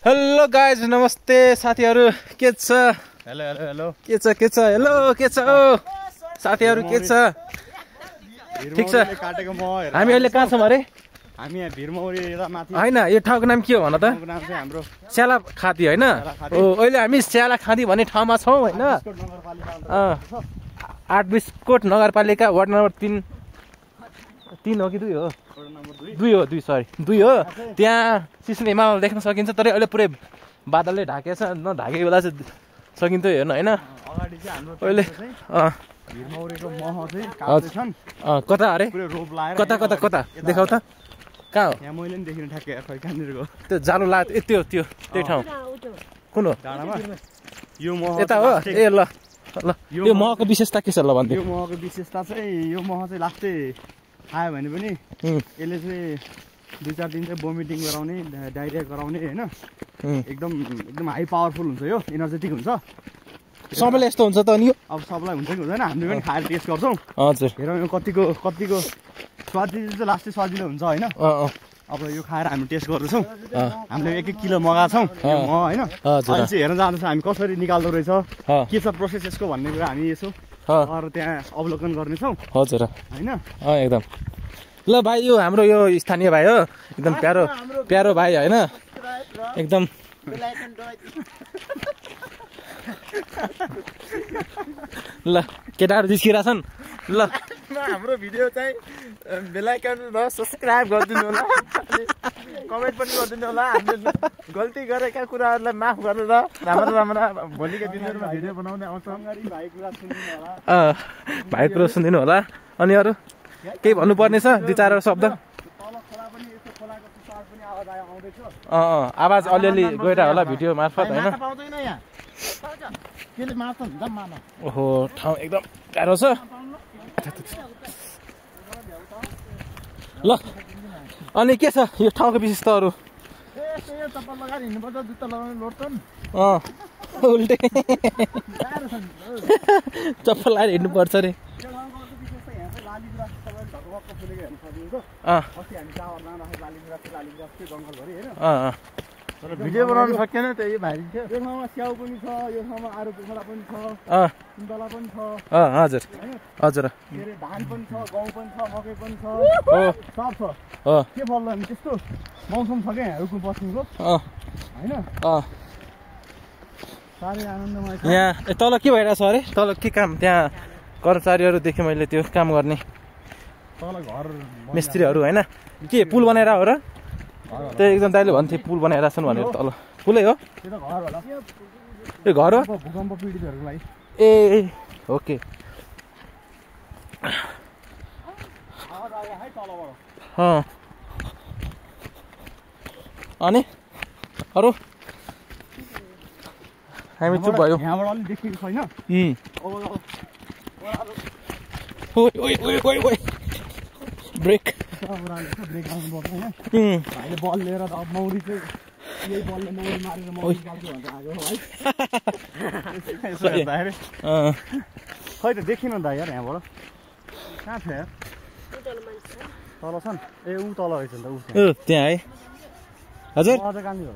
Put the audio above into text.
hello guys नमस्ते साथीहरु के छ हेलो हेलो हेलो के छ हेलो के छ ओ साथीहरु के छ ठीक छ काटेको म हामी अहिले कहाँ छौं अरे हामी यहाँ भिरमौरी यता माथि हैन यो ठाउँको नाम के हो भन त नाम चाहिँ हाम्रो स्याला खाती हैन ओ अहिले हामी स्याला खाती भन्ने ठाउँमा छौं हैन 8 बिस्कोट नगरपालिका वार्ड नम्बर 3 हो कि 2 हो 2 सरी 2 हो त्यहाँ सिस्ने हिमाल देख्न सकिन्छ तर अहिले पुरै बादलले ढाकेछ नढाकेको बेला चाहिँ सकिन्छ हेर्न हैन अगाडि चाहिँ हाम्रो अहिले भिरमौरीको मह चाहिँ काट्दैछन् कता अरे पुरै रोप लाएर कता देखाउ त कहाँ हो यहाँ मैले नि देखिन ठ्याक्कै खै कहाँनिरको त्यो जानु ला त्यही ठाउँ कुन हो डाँडामा यो मह यता हो ए ल यो महको विशेषता के छ ल भन्दै यो महको विशेषता चाहिँ यो मह चाहिँ लास्टै खायो भने पनि यसले चाहिँ 2-4 दिन चाहिँ भोमिटिङ गराउने डाइरिया गराउने हैन एकदम हाई पावरफुल हुन्छ यो एनर्जेटिक हुन्छ सबैलाई यस्तो हुन्छ त अनि यो अब सबलाई हुन्छ कि हुँदैन हामीले पनि खाएर टेस्ट गर्छौं हजुर हेरौँ यो कतिको स्वादिलो चाहिँ लास्टै सजिलो हुन्छ हैन अब यो खाएर हामी टेस्ट गर्दैछौँ हामीले 1 किलो मगाएको छौँ यो मह हैन अहिले चाहिँ हेर्न जाँदैछौँ हामी कसरी निकाल्दो रहेछ के छ प्रोसेस यसको भन्ने कुरा हामी यसो अरु त्यहाँ अवलोकन गर्नेछौँ हजुर हैन एकदम ल भाइ यो हाम्रो यो स्थानीय भाइ हो एकदम प्यारो भाइ हैन एकदम ल केटाहरु जिस्किरहेछन् ल हाम्रो भिडियो चाहिँ बेल आइकन र सब्स्क्राइब गरिदिनु होला कमेन्ट पनि गरिदिनु होला हामीले गल्ती गरेका कुराहरुलाई माफ गरेर राम्रो भोलिको दिनहरुमा भिडियो बनाउने आउँछौँ भाइ कुरा सुनिदिनु होला भाइ कुरा सुनिदिनु होला अनि अरु केही भन्नु पर्ने छ 2-4 शब्द आवाज अलिअलि गइरा होला भिडियो मार्फत हैन ओहो ठाउँ एकदम गाह्रो छ ल अनि के छ यो ठाउँको विशेषताहरु चप्पल लगाएर हिँड्नुपर्छ जुत्ता लगाउने लोड्छन् उल्टे चप्पल लगाएर हिँड्नुपर्छ रे भिडियो बनाउनु सकेन त्यही भाइ थियो यो ठाउँमा स्याउ पनि छ यो ठाउँमा आरु कुखुरा पनि छ सुन्तला पनि छ हजुर धान पनि छ गहुँ पनि छ मकै पनि छ सब छ के फल्ला नि त्यस्तो मौसम छ क्या रुखमा बस्नुको हैन साह्रै आनन्दमय छ यहाँ तल के भइरहेछ अरे तल के काम त्यहाँ कर्मचारीहरु देखे मैले त्यो काम गर्ने तल घर मिस्त्रीहरु हैन के पुल बनाएर हो र त्यो एकदम दाइले भन्थे पुल बनाइरहेछन् भनेर तल पुलै हो त्यो त घर होला ए घर हो भूकम्प पीडितहरुको लागि ए ओके आवाज आयो है तलबाट अनि अरु हामी चुप भयो यहाँबाट अलि देखिएको छैन ओइ ब्रेक ब्रेक आउनु पर्छ हैन भाइले बल लिएर अब मौरी चाहिँ यही बलले मौरी मारेर मौरी निकाल्छु भनेर आएको है खै त देखिन त यार यहाँबाट कहाँ छ यार तल छन् ए ऊ तल रहेछ नि त ऊ त्यहाँ है हजुर अझ कहाँनिर हो